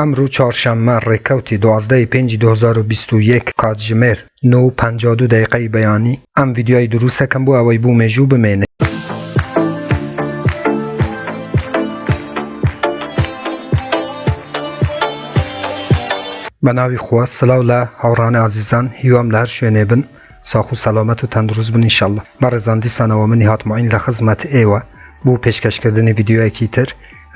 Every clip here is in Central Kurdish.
امرو چهارشنبه ڕێکەوتی 12/5/2021 کاتژمێر 9:52 بەیانی ئەم ڤیدیۆی دروستەکەم بۆ ئەوەی بوومێژوو بمێنێ. بە ناوی خوا سلااو لە هاوڕانە عزیزان، هیوام لە هەر شوێنێ بن ساخ و سەلامەت و تەندروست بن ئینشەڵڵا. بەڕێزان دیسانەوە منی هاتماین لە خزمەت ئێوە بۆ پێشکەشکردنی ڤیدیۆیەکی تر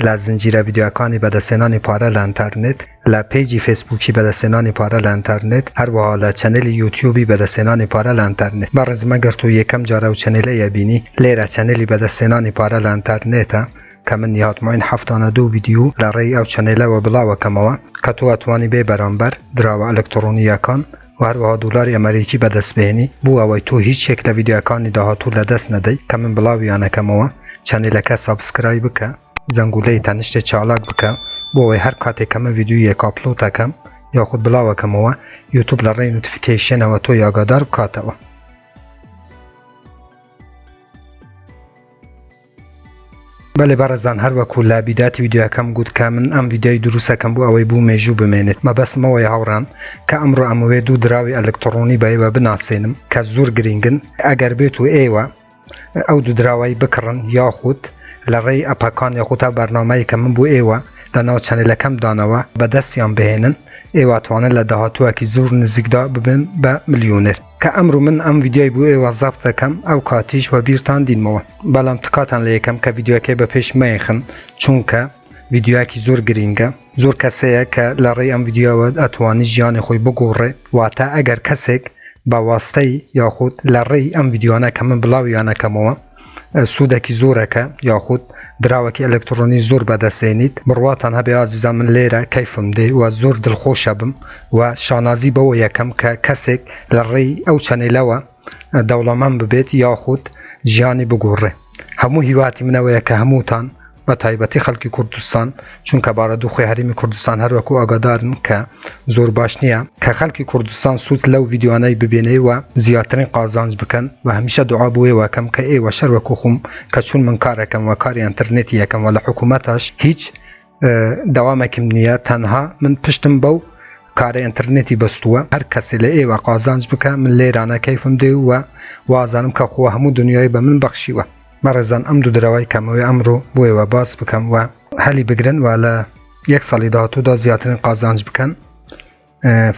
لە زنجیرە ڤیدیۆەکانی بەدەستێنانی پارە لە ئینتەرنێت، لە پێیجی فێسبووکی بەدەستێنانی پارە لە ئینتەرنێت، هەروەها لە چەنێلی یوتیوبی بەدەستێنانی پارە لە ئینتەرنێت. بەڕێز مەگەر تۆ یەکەم جارە و چەنێلەیە بینی، لێرە چەنێلی بەدەستێنانی پارە لە ئینتەرنێتە کە من هاتماین 72 ڤیدیۆ لە ڕێی ئەو چەنێلەوە بڵاوەکەمەوە کە تۆ ئەتوانی بێ بەرامبەر دراوە ئەلکترۆنیەکان و هەروەها دۆلاری ئەمریکی بەدەستبێنی بۆ ئەوەی تۆ هیچ شتێک لە ڤیدیۆەکانی داهاتوو لەدەست نەدەی کە من بڵاویانەکەمەوە. چەنێلەکە سابسکرایب بکە، زەنگولەی تەنیشتە چالاک بکە بۆ ئەوەی هەر کاتێک ئەمە ڤیدیۆیەک ئاپلۆدەکەم یاخود بڵاوەکەمەوە یوتیوب لە ڕێی نوتیفیکیشنەوە تۆ ئاگادار بکاتەوە. بەڵێ بەڕێزان، هەروەکو لە بیداتی ڤیدیۆەکەم گوت کە من ئەم ڤیدیۆی دروستەکەم بۆ ئەوەی بوومێژوو بمێنێت. مەبەستمەوەی هاوڕان کە ئەمڕۆ ئەمەوێ دوو دراوی ئەلکترۆنی بە ئێوە بناسێنم کە زۆر گرنگن. ئەگەر بێت و ئێوە ئەو دوو دراوەی بکڕن یاخود لە ڕێی ئەپەکان یاخود تا بەرنامەیە کە من بۆ ئێوە لە ناو چەنێلەکەم دانەوە بەدەستیان بهێنن، ئێوە توانن لە داهاتووەکی زۆر نزیکدا ببن بە ملیۆنێر. کە ئەمڕۆ من ئەم ڤیدیۆی بۆ ئێوە زەبط دەکەم ئەو کاتیش وە بیرتان دینمەوە. بەڵام تکاتان لە یەکەم کە ڤیدیۆەکەی بە پێش مەیخن، چونکە ڤیدیۆیەکی زۆر گرینگە. زۆر کەسەیە کە لە ڕێی ئەم ڤیدیۆوە ئەتوانی ژیانی خۆی بگۆڕێ، واتە ئەگەر کەسێک بە واستەی یاخود لە ڕێی ئەم ڤیدیۆانە کە من بڵاویانەکەمەوە سوودێکی زۆرەکە یاخود دراوەکی ئەلکترۆنی زۆر بەدەستێنیت، بڕواتان هەبێ ئازیزان من لێرە کەیفم دێ و زۆر دڵخۆشە بم و شانازی بەوە یەکەم کە کەسێک لە ڕێی ئەو چەنێلەوە دەوڵەمەند ببێت یاخود ژیانی بگۆڕێ. هەموو هیواتی منەوەیە کە هەمووتان بە تایبەتی خەڵکی کوردستان، چونکە بارەدووخۆی هەرێمی کوردستان هەروەکو ئاگادارن کە زۆر باش نییە کە خەڵکی کوردستان سوود لەو ڤیدیۆانەی ببێنەوە زیاترین قازانج بکەن و هەمیشە دوعا بۆ ئێوەکەم کە ئێوە شەروەکو خۆم کە چون من کارەکەم و کاری ئینتەرنێتی یەکەم و لە حکوومەتاش هیچ دەوامێکم نییە، تەنها من پشتم بەو کارە ئینتەرنێتی بەستووە. هەر کەسێ لە ئێوە قازانج بکە من لێرانە کەیفم دێ و وازانم کە خۆ هەموو دنیای بە من بەخشیوە. بەڕێزان ئەم دوو دراوای کەمەوەی ئەمڕۆ بۆ ئێوە باس بکەم و هەلی بگرن و لە یەک ساڵی داهاتوودا زیاترین قازانج بکەن.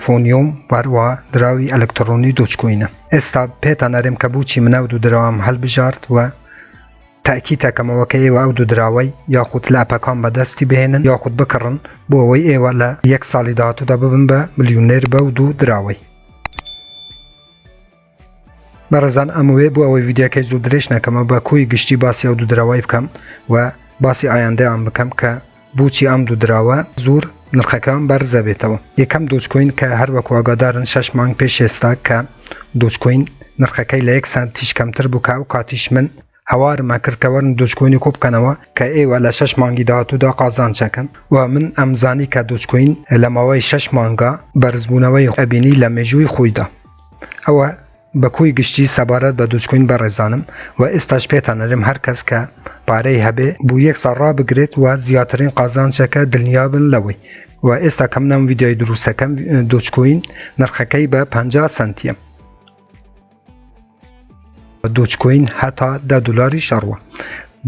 فۆنیۆم وەروە دراوی ئەلکترۆنی دۆچکۆینە. ئێستا پێتان ئەرێم کە بۆچی منە و دوو دراوام هەڵبژارد و تاکید دەکەمەوە کە ئێوە ئەو دوو دراوەی یاخود لە ئەپەکان بەدەستی بهێنن یاخود بکڕن بۆ ئەوەی ئێوە لە یەک ساڵی داهاتوودا ببن بە ملیۆنێر بەو دوو دراوەی. بەڕێزان ئەمەوێ بۆ ئەوەی ڤیدیۆکەی زوو درێژ نەکەمە بە کۆی گشتی باسی ئەو دوو دراوای بکەم و باسی ئایندەیان بکەم کە بۆچی ئەم دوو دراوە زۆر نرخەکان بەرزە بێتەوە. یەکەم دۆچکۆین کە هەروەکو ئاگادارن 6 مانگ پێش ئێستا کە دۆچکۆین نرخەکەی لە 1 سنتیش کەمتر بووکە و کاتیش من هەوارمە کردکەوەرن دۆچکۆینی کۆ بکەنەوە کە ئێوە لە 6 مانگی داهاتوودا قازانجەکەن و من ئەمزانی کە دۆچکۆین لە ماوەی 6 مانگە بەرزبوونەوەی ئەبینی لە مێژووی خۆیدا. ئەوە بە کۆی گشتی سەبارەت بە دۆچکۆین بەڕێزانم و ئێستاش پێتان ئەرێم هەر کەس کە پارەی هەبێ بۆ یەک ساڵ ڕابگرێت و زیاترین قازانجەکە دڵنیابن لەوەی. و ئێستا کە منەم ڤیدیۆی دروستەکەم دۆچکۆین نرخەکەی بە 50 سنتیە. دۆچکۆین هەتا 10 دلاری شەڕوە.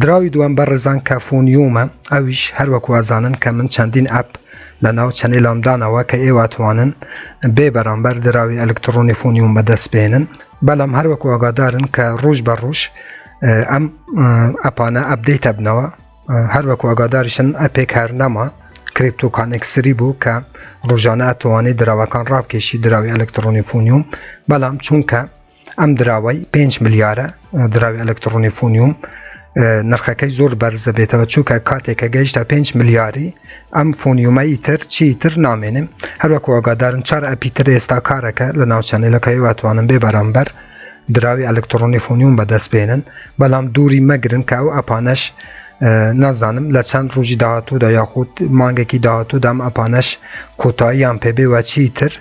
دراوی دووەم بەڕێزان کە فۆنیۆمە، ئەویش هەروەکو ئازانن کە من چەندین ئەپ لە ناو چەنێلامدانەوە کە ئێوە توانن بێ بەرامبەر دراوی ئەلکترۆنی فۆنیۆم بەدەستبێنن. بەڵام هەروەکو ئاگادارن کە ڕۆژ بە ڕۆژ ئەم ئەپانە ئەپدەیتە بنەوە. هەروەکو ئاگاداریشن ئەپێک هەر نەما کریپتۆکانێکسری بوو کە ڕۆژانە ئەتوانێت دراوەکان ڕابکێشی دراوی ئەلکترۆنی فۆنیۆم. بەڵام چونکە ئەم دراوەی 5 ملیارە دراوی ئەلکترۆنی فۆنیۆم نرخەکەی زۆر بەرزە بێتەوە، چونکە کاتێکە گەیشتە 5 ملیاری ئەم فۆنیۆمەی تر چیتر نامێنم. هەروەکو ئاگادارن 4 ئەپی تر ئێستا کارەکە لە ناو چەنێلەکەی واتوانن بێ بەرامبەر دراوی ئەلکترۆنی فۆنیۆم بەدەستبێنن. بەڵام دووری مەگرن کە ئەو ئەپانەش نازانم لە چەند ڕۆژی داهاتوودا یاخود مانگێکی داهاتوودا ئەم ئەپانەش کۆتاییان پێبێ و چیتر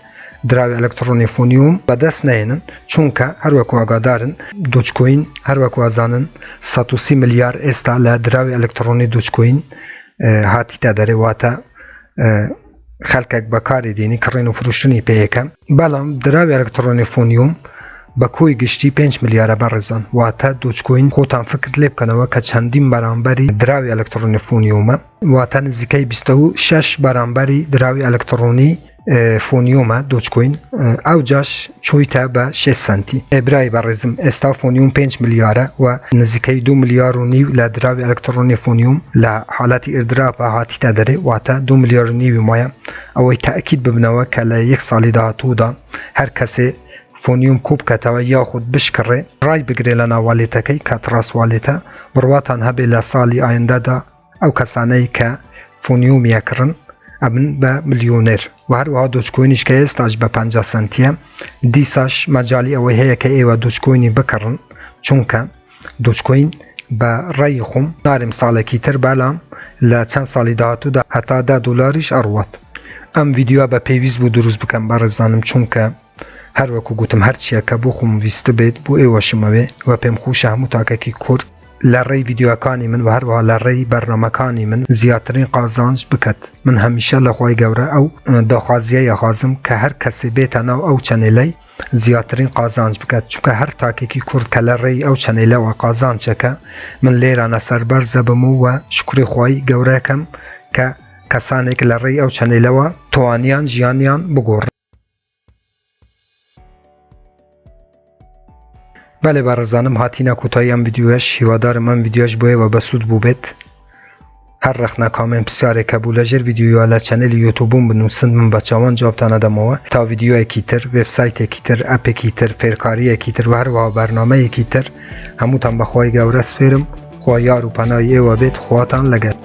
دراوی ئەلکترۆنی فۆنیۆم بەدەست نێنن، چونکە هەروەکو ئاگادارن دۆچکۆین هەروەکو ئازانن 130 ملیار ئێستا لە دراوی ئەلکترۆنی دۆچکۆین هاتیتە دەرێواتە خەڵکێک بەکاری دێنی کڕین و فرۆشتنی پێیەکەم بەڵام دراوی ئەلکترۆنیفۆنیوم بە کۆی گشتی 5 ملیارە بەڕێزان واتە دۆچکۆین خۆتان فکر لێ بکەنەوە کە چەندین بەرامبەری دراوی ئەلکترۆنیفۆنیومە واتە نزیکەی 26 بەرامبەری دراوی ئەلکترۆنی فۆنیۆمە دۆچکۆین ئەو جاش چۆیتە بە 6 سنتی ئێبرای بەڕێزم ئێستا فۆنیوم 5 ملیارە و نزیکەی 2 ملیار و نیو لە دراوی ئەلکترۆنی فۆنیوم لە حاڵاتی ئێردراپە هاتیتە دەرێ واتە 2 ملیار و نیوی وایە ئەوەی تاکید ببنەوە کە لە یەک ساڵی داهاتوودا هەر کەسێ فۆنیوم کوب کەتەوە یاخود بشکڕێ ڕای بگرێ لە ناوالێتەکەی کە تڕاستوالێتە بڕواتان هەبێ لە ساڵی ئایندەدا ئەو کەسانەی کە فۆنیومیەکڕن ئەبن بە ملیۆنێر و هەروەها دۆچکۆینیش کە ئێستاش بە 50 سنتیە دیساش مەجای ئەوەی هەیە کە ئێوە دۆچکۆینی بکڕن چونکە دۆچکۆین بە ڕێی خۆم نارم ساڵێکی تر بەڵام لە چەند ساڵی داهاتوودا هەتا $10 ئەڕوات ئەم ڤیدیۆ بە پێویست بوو دروست بکەم بەڕێزانم چونکە هەروەکو گوتم هەرچیە کە بۆ خۆم ویستە بێت بۆ ئێوەشمەوێ و پێم خۆشە هەموو تاکەکی کورد لە ڕێی ڤیدیۆەکانی من و هەروەها لە ڕێی بەرنامەکانی من زیاترین قازانج بکات من هەمیشە لە خۆی گەورە ئەو داخوازیە یاخوازم کە هەر کەسێ بێتە ناو ئەو چەنێلەی زیاترین قازانج بکات چونکە هەر تاکێکی کورد کە لە ڕێی ئەو چەنێلەوە قازانجەکە من لێرانە سەربەرزە بم و شکری خۆی گەورەکەم کە کەسانێک لە ڕێی ئەو چەنێلەوە توانیان ژیانیان بگۆڕن بەڵێ بەڕێزانم هاتینە کۆتایی ئەم ڤیدیۆش هیوادارم ئەم ڤیدیۆش بۆیەوە بەسوود بوو بێت هەر ڕەخنە کامنت پرسیارێکە بوو لەژێر ڤیدیۆ لە چەنێلی یوتیوبم بنووسن من بە چاوان جوابتان دەدەمەوە تا ڤیدیۆیەکی تر وێبسایتێکی تر ئەپێکی تر فێرکاریەکی تر و هەروەها بەرنامەیەکی تر هەمووتان بەخوای گەورە سپێرم خوا یار و پەنای ئێوە بێت خواتان لەگەڵ